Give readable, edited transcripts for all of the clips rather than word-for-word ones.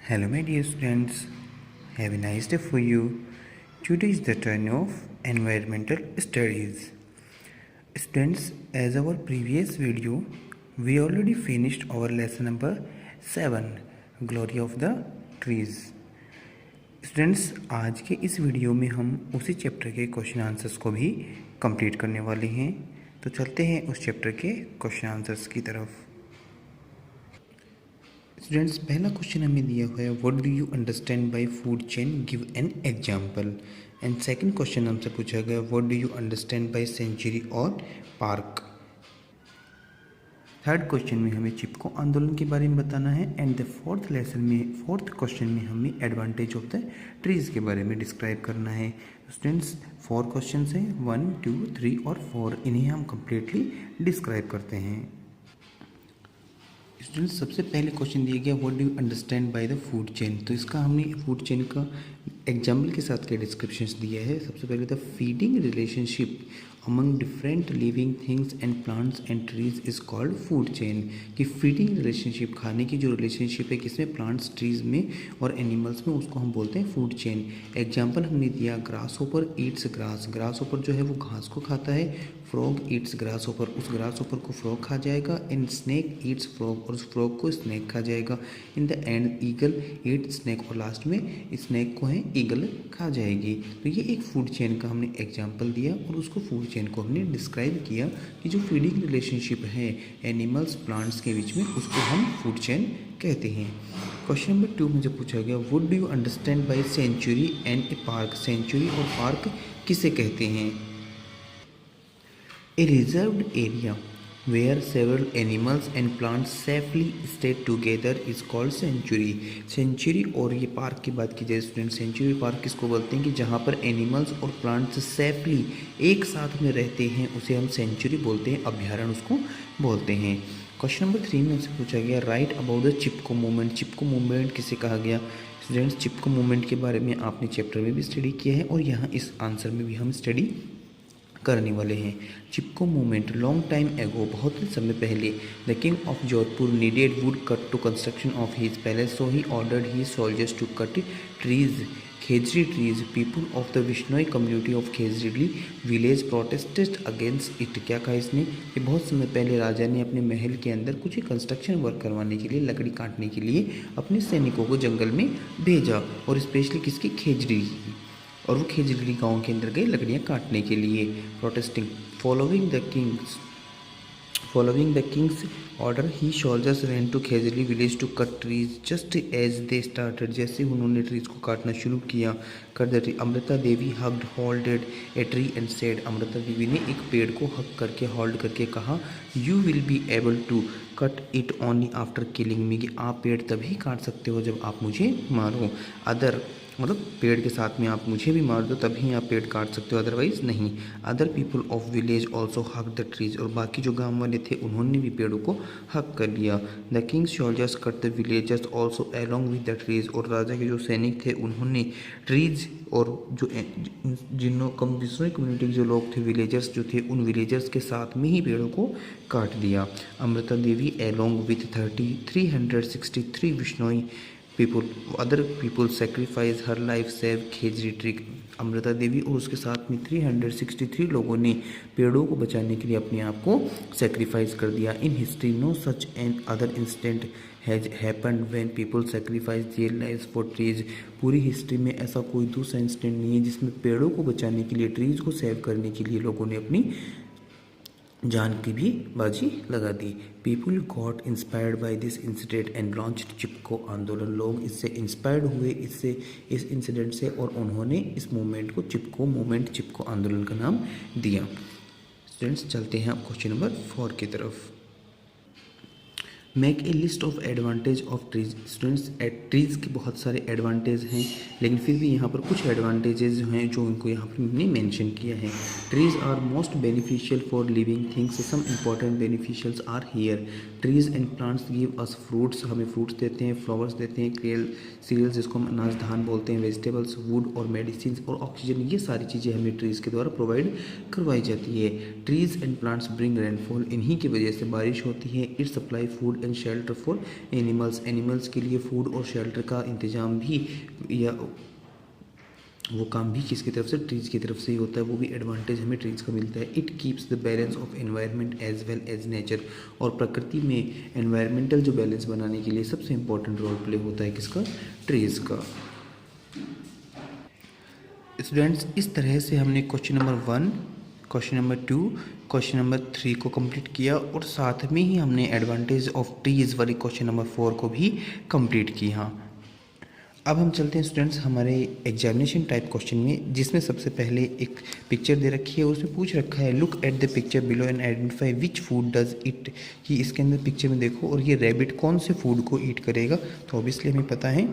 Hello, my dear students. Have a nice day for you. Today is the turn of environmental studies. Students, as our previous video, we already finished our lesson number 7, Glory of the Trees. Students, आज के इस video में हम उसी chapter के question answers को भी complete करने वाले हैं। तो चलते हैं उस चैप्टर के क्वेश्चन आंसर्स की तरफ। स्टूडेंट्स, पहला क्वेश्चन हमें दिया हुआ है, what do you understand by food chain, give an example. And second question हमसे पूछा गया, what do you understand by sanctuary और पार्क। थर्ड क्वेश्चन में हमें चिपको आंदोलन के बारे में बताना है। एंड द फोर्थ क्वेश्चन में हमें एडवांटेज ऑफ द ट्रीज के बारे में डिस्क्राइब करना है। स्टूडेंट्स, 4 क्वेश्चन हैं, 1, 2, 3 और 4, इन्हें हम कम्प्लीटली डिस्क्राइब करते हैं। स्टूडेंट्स, सबसे पहले क्वेश्चन दिया गया, what do you understand by the food chain. तो इसका हमने फूड चेन का एग्जाम्पल के साथ क्या डिस्क्रिप्शन दिया है। सबसे पहले the feeding relationship among different living things and plants and trees is called food chain. कि फीडिंग रिलेशनशिप, खाने की जो रिलेशनशिप है किसमें, प्लांट्स, ट्रीज में और एनिमल्स में, उसको हम बोलते हैं फूड चेन। एग्जाम्पल हमने दिया, ग्रास ओपर ईट्स ग्रास। ग्रास ओपर जो है वो घास को खाता है। फ्रॉग ईट्स ग्रास ओपर, उस ग्रास ओपर को फ्रॉग खा जाएगा। एंड स्नैक ईट्स फ्रॉग, और उस फ्रॉग को स्नैक खा जाएगा। In the end eagle eat snake, और लास्ट में स्नैक को है ईगल खा जाएगी। तो ये एक फूड चेन का हमने एग्जाम्पल दिया और उसको फूड चेन को हमने डिस्क्राइब किया कि जो फीडिंग रिलेशनशिप है एनिमल्स प्लांट्स के बीच में, उसको हम फूड चेन कहते हैं। क्वेश्चन नंबर 2 में जो पूछा गया, what do you understand by sanctuary and a park. Sanctuary और पार्क किसे कहते हैं। A reserved area where several animals and plants safely stay together is called sanctuary. Sanctuary और ये पार्क की बात की जाए स्टूडेंट, सेंचुरी पार्क किसको बोलते हैं कि जहाँ पर एनिमल्स और प्लांट्स सेफली एक साथ में रहते हैं, उसे हम सेंचुरी बोलते हैं, अभ्यारण्य उसको बोलते हैं। क्वेश्चन नंबर 3 में से पूछा गया, right about the Chipko movement. Chipko movement किसे कहा गया। स्टूडेंट्स, चिपको मूवमेंट के बारे में आपने चैप्टर में भी स्टडी किया है और यहाँ इस आंसर में भी हम स्टडी करने वाले हैं। चिपको मूवमेंट, लॉन्ग टाइम एगो, बहुत ही समय पहले, the king of Jodhpur needed wood cut to construction of his palace, so he ordered he soldiers to cut trees, khejri trees. People of the Bishnoi community of Khejri village protested against it. क्या कहा इसने कि बहुत समय पहले राजा ने अपने महल के अंदर कुछ कंस्ट्रक्शन वर्क करवाने के लिए, लकड़ी काटने के लिए अपने सैनिकों को जंगल में भेजा, और स्पेशली किसकी, खेजरी, और वो खेजरी गांव के अंदर गए लकड़ियाँ काटने के लिए। Protesting following the king's order he soldiers ran to Khejri village to cut trees just as they started. जैसे उन्होंने ट्रीज को काटना शुरू किया, कर the tree. Amrita Devi hugged holded a tree and said, Amrita Devi ने एक पेड़ को हक करके, होल्ड करके कहा, you will be able to cut it only after killing me, कि आप पेड़ तभी काट सकते हो जब आप मुझे मारो। अदर मतलब पेड़ के साथ में आप मुझे भी मार दो तभी आप पेड़ काट सकते हो, अदरवाइज नहीं। Other people of village also हक द ट्रीज, और बाकी जो गांव वाले थे उन्होंने भी पेड़ों को हक कर लिया। The Kings soldiers cut the villagers also along with the trees, और राजा के जो सैनिक थे उन्होंने ट्रीज और जो दूसरी कम्युनिटी के जो लोग थे, विलेजर्स जो थे, उन विलेजर्स के साथ में ही पेड़ों को काट दिया। Amrita Devi along with 363 Bishnoi people, other people sacrifice her life save khejri tree. Amrita Devi और उसके साथ में 363 लोगों ने पेड़ों को बचाने के लिए अपने आप को सेक्रीफाइस कर दिया। In history no such an other incident has happened when people sacrifice their lives for trees. पूरी हिस्ट्री में ऐसा कोई दूसरा इंसिडेंट नहीं है जिसमें पेड़ों को बचाने के लिए, ट्रीज को सेव करने के लिए लोगों ने अपनी जान की भी बाजी लगा दी। People got inspired by this incident and launched Chipko Andolan. लोग इससे इंस्पायर्ड हुए, इस इंसिडेंट से, और उन्होंने इस मूवमेंट को चिपको मूवमेंट, चिपको आंदोलन का नाम दिया। स्टूडेंट्स, चलते हैं अब क्वेश्चन नंबर 4 की तरफ। Make a list of advantage of trees. Students, trees के बहुत सारे एडवांटेज हैं, लेकिन फिर भी यहाँ पर कुछ एडवांटेजेस हैं जो इनको यहाँ पर हमने मेंशन किया है। Trees are most beneficial for living things, some important beneficials are here. Trees and plants give us fruits, हमें फ्रूट्स देते हैं, फ्लावर्स देते हैं, सीरियल्स जिसको हम अनाज धान बोलते हैं, वेजिटेबल्स, वुड और मेडिसिन और ऑक्सीजन, ये सारी चीज़ें हमें ट्रीज के द्वारा प्रोवाइड करवाई जाती है। Trees and plants bring rainfall, इन्हीं की वजह से बारिश होती है। It supply food and shelter for animals, animals के लिए फूड और शेल्टर का इंतजाम भी या वो काम भी किसकी तरफ से, ट्रीज़ की तरफ से ही होता है। वो भी एडवांटेज हमें ट्रीज़ का मिलता है। It keeps the balance of environment as well as nature, और प्रकृति में एनवायरमेंटल जो बैलेंस बनाने के लिए सबसे इंपॉर्टेंट रोल प्ले होता है किसका, ट्रीज़ का। स्टूडेंट्स, इस तरह से हमने question number 1, question number 2, question number 3 को कंप्लीट किया, और साथ में ही हमने एडवांटेज ऑफ ट्रीज़ वाली क्वेश्चन नंबर 4 को भी कंप्लीट किया। अब हम चलते हैं स्टूडेंट्स हमारे एग्जामिनेशन टाइप क्वेश्चन में, जिसमें सबसे पहले एक पिक्चर दे रखी है, उसमें पूछ रखा है look at the picture below and identify which food does it, कि इसके अंदर पिक्चर में देखो और ये रैबिट कौन से फूड को ईट करेगा। तो ऑब्वियसली हमें पता है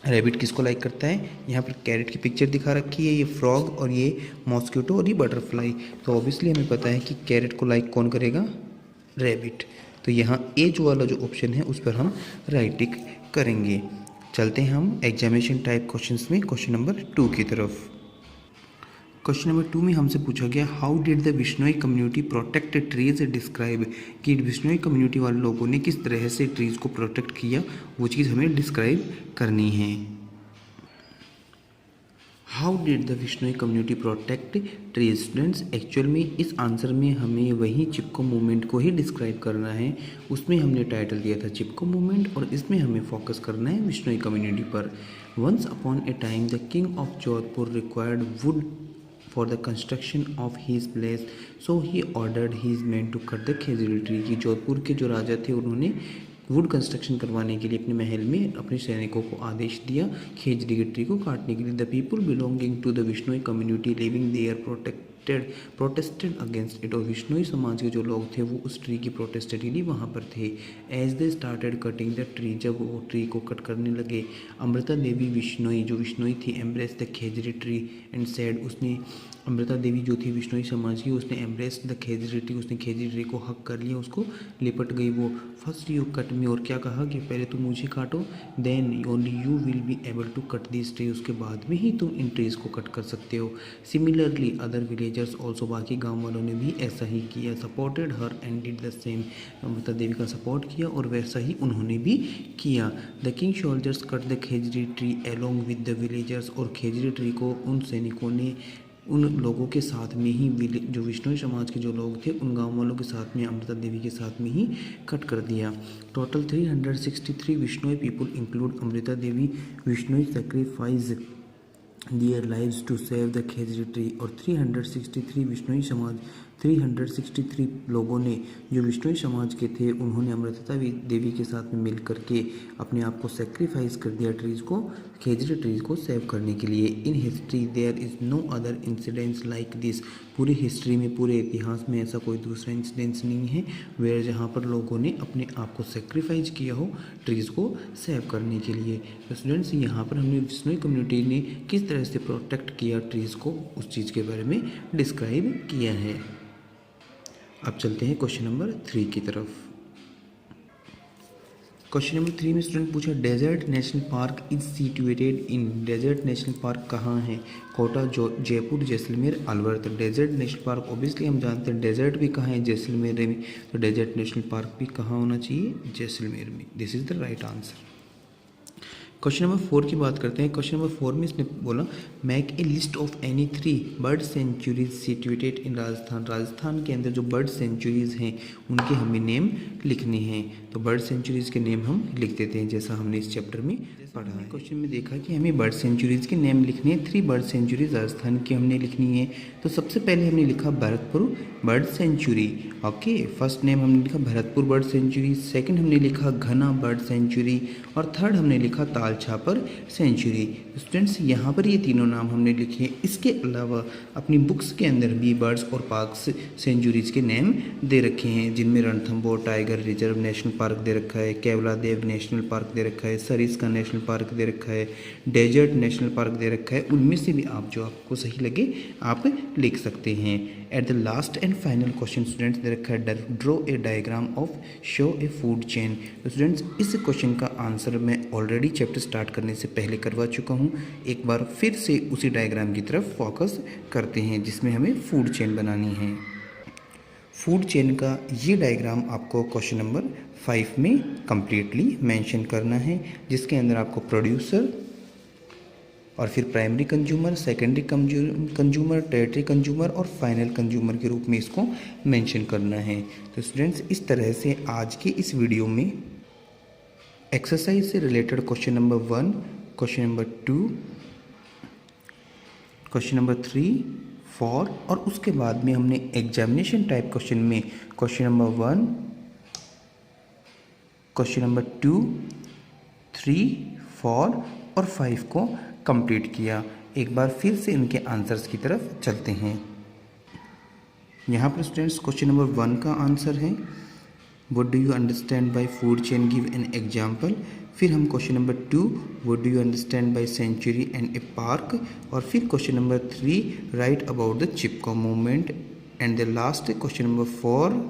रैबिट किसको लाइक करता है। यहाँ पर कैरेट की पिक्चर दिखा रखी है, ये फ्रॉग और ये मॉस्किटो और ये बटरफ्लाई। तो ऑब्वियसली हमें पता है कि कैरेट को लाइक कौन करेगा, रैबिट। तो यहाँ ए जो वाला जो ऑप्शन है उस पर हम राइट टिक करेंगे। चलते हैं हम एग्जामिनेशन टाइप क्वेश्चंस में क्वेश्चन नंबर 2 की तरफ। क्वेश्चन नंबर 2 में हमसे पूछा गया how did the Bishnoi community protect trees describe, कि विश्नोई कम्युनिटी वाले लोगों ने किस तरह से ट्रीज़ को प्रोटेक्ट किया, वो चीज़ हमें डिस्क्राइब करनी है। How did the Bishnoi community protect trees. Students, actual में इस आंसर में हमें वही चिपको मूवमेंट को ही डिस्क्राइब करना है। उसमें हमने टाइटल दिया था चिपको मूवमेंट, और इसमें हमें फोकस करना है विश्नोई कम्युनिटी पर। Once upon a time the king of Jodhpur required wood for the construction of his place, so he ordered his man to cut the khejri tree, कि जोधपुर के जो राजा थे उन्होंने वुड कंस्ट्रक्शन करवाने के लिए अपने महल में अपने सैनिकों को आदेश दिया खेजड़ी के ट्री को काटने के लिए। The people belonging to the Bishnoi community living there protested against it, और विश्नोई समाज के जो लोग थे वो उस ट्री की प्रोटेस्टेड के लिए वहाँ पर थे। As they started cutting the tree, जब वो ट्री को कट करने लगे, अमृता देवी विश्नोई जो विश्नोई थी embrace the khejri tree and said, उसने अमृता देवी जो थी विश्नोई समाज की, उसने एम्ब्रेस द खेजड़ी ट्री, उसने खेजड़ी ट्री को हक कर लिया, उसको लिपट गई वो। फर्स्ट यू कट मी, और क्या कहा कि पहले तुम मुझे काटो, then only you will be able to cut this tree, उसके बाद में ही तुम इन ट्रीज़ को कट कर सकते हो। सिमिलरली अदर विलेजर्स ऑल्सो, बाकी गाँव वालों ने भी ऐसा ही किया। Supported her and did the same, Amrita Devi का सपोर्ट किया और वैसा ही उन्होंने भी किया। The king soldiers cut the khejri tree along with the villagers, और खेजड़ी ट्री को उन सैनिकों ने उन लोगों के साथ में ही, जो विश्नोई समाज के जो लोग थे उन गांव वालों के साथ में, अमृता देवी के साथ में ही कट कर दिया। Total 363 Bishnoi people include Amrita Devi Bishnoi sacrifice their lives to save the khejri tree, और 363 विश्नोई समाज 363 लोगों ने जो विश्नोई समाज के थे उन्होंने अमृता देवी के साथ में मिल करके अपने आप को सेक्रीफाइस कर दिया ट्रीज़ को, खेजड़ी ट्रीज़ को सेव करने के लिए। In history there is no other incidents like this, पूरी हिस्ट्री में, पूरे इतिहास में ऐसा कोई दूसरा इंसिडेंट्स नहीं है वेयर जहाँ पर लोगों ने अपने आप को सेक्रीफाइस किया हो ट्रीज़ को सेव करने के लिए। तो स्टूडेंट्स, यहाँ पर हमने विश्नोई कम्युनिटी ने किस तरह से प्रोटेक्ट किया ट्रीज़ को, उस चीज़ के बारे में डिस्क्राइब किया है। अब चलते हैं क्वेश्चन नंबर 3 की तरफ। क्वेश्चन नंबर 3 में स्टूडेंट पूछा desert national park is situated in, desert national park कहाँ है, कोटा, जयपुर, जैसलमेर, अलवर। तो डेजर्ट नेशनल पार्क ऑब्वियसली हम जानते हैं डेजर्ट भी कहाँ है, जैसलमेर में, तो डेजर्ट नेशनल पार्क भी कहाँ होना चाहिए, जैसलमेर में। This is the right answer. Question number 4 की बात करते हैं। क्वेश्चन नंबर 4 में इसने बोला make a list of any 3 bird sanctuaries situated in Rajasthan, Rajasthan के अंदर जो बर्ड सेंचुरीज हैं उनके हमें नेम लिखने हैं। तो बर्ड सेंचुरीज के नेम हम लिख देते हैं जैसा हमने इस चैप्टर में पढ़ा है। क्वेश्चन में देखा कि हमें बर्ड सेंचुरीज के नेम लिखने हैं, 3 बर्ड सेंचुरीज राजस्थान की हमने लिखनी है। तो सबसे पहले हमने लिखा Bharatpur bird sanctuary, okay, first name हमने लिखा भरतपुर बर्ड सेंचुरी, सेकंड हमने लिखा घना बर्ड सेंचुरी, और थर्ड हमने लिखा ताल छापर सेंचुरी। स्टूडेंट्स, यहाँ पर ये तीनों नाम हमने लिखे। इसके अलावा अपनी बुक्स के अंदर भी बर्ड्स और पार्क्स सेंचुरीज के नेम दे रखे हैं, जिनमें Ranthambore tiger reserve national park दे रखा है, केवलादेव नेशनल पार्क दे रखा है, सरिस्का नेशनल पार्क दे रखा है, डेजर्ट नेशनल पार्क दे रखा है। उनमें से भी आप जो आपको सही लगे आप लिख सकते हैं। At the last and final question students they रखा है draw a diagram of show A food chain. तो स्टूडेंट्स, इस क्वेश्चन का आंसर मैं ऑलरेडी चैप्टर स्टार्ट करने से पहले करवा चुका हूँ। एक बार फिर से उसी डायग्राम की तरफ फोकस करते हैं जिसमें हमें फूड चेन बनानी है। फूड चेन का ये डायग्राम आपको क्वेश्चन नंबर 5 में कम्प्लीटली मेंशन करना है, जिसके अंदर आपको प्रोड्यूसर और फिर primary consumer, secondary consumer, territory consumer और फाइनल कंज्यूमर के रूप में इसको मेंशन करना है। तो स्टूडेंट्स, इस तरह से आज के इस वीडियो में एक्सरसाइज से related question number 1, question number 2, question number 3, 4 और उसके बाद में हमने एग्जामिनेशन टाइप क्वेश्चन में क्वेश्चन नंबर 1, क्वेश्चन नंबर 2, 3, 4 और 5 को कंप्लीट किया। एक बार फिर से इनके आंसर्स की तरफ चलते हैं। यहाँ पर स्टूडेंट्स क्वेश्चन नंबर 1 का आंसर है what do you understand by food chain, give an example. फिर हम question number 2 what do you understand by sanctuary and a park. और फिर question number 3 write about the Chipko movement. And the last question number 4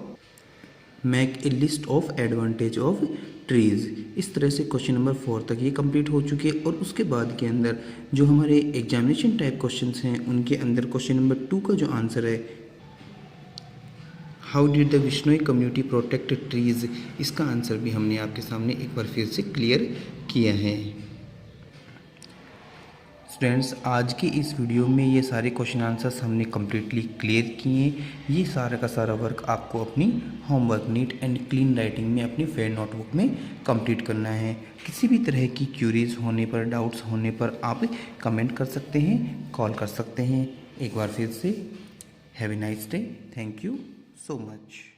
make a list of advantage of trees. इस तरह से question number 4 तक ये complete हो चुके हैं। और उसके बाद के अंदर जो हमारे एग्जामिनेशन टाइप क्वेश्चंस हैं उनके अंदर क्वेश्चन नंबर 2 का जो आंसर है how did the Bishnoi community protect trees, इसका आंसर भी हमने आपके सामने एक बार फिर से क्लियर किया है। स्टूडेंट्स, आज की इस वीडियो में ये सारे क्वेश्चन आंसर्स हमने कम्प्लीटली क्लियर किए। ये सारा का सारा वर्क आपको अपनी homework neat and clean writing में अपनी फेयर नोटबुक में कंप्लीट करना है। किसी भी तरह की क्यूरीज होने पर, डाउट्स होने पर आप कमेंट कर सकते हैं, कॉल कर सकते हैं। एक बार फिर से have a nice day, thank you so much।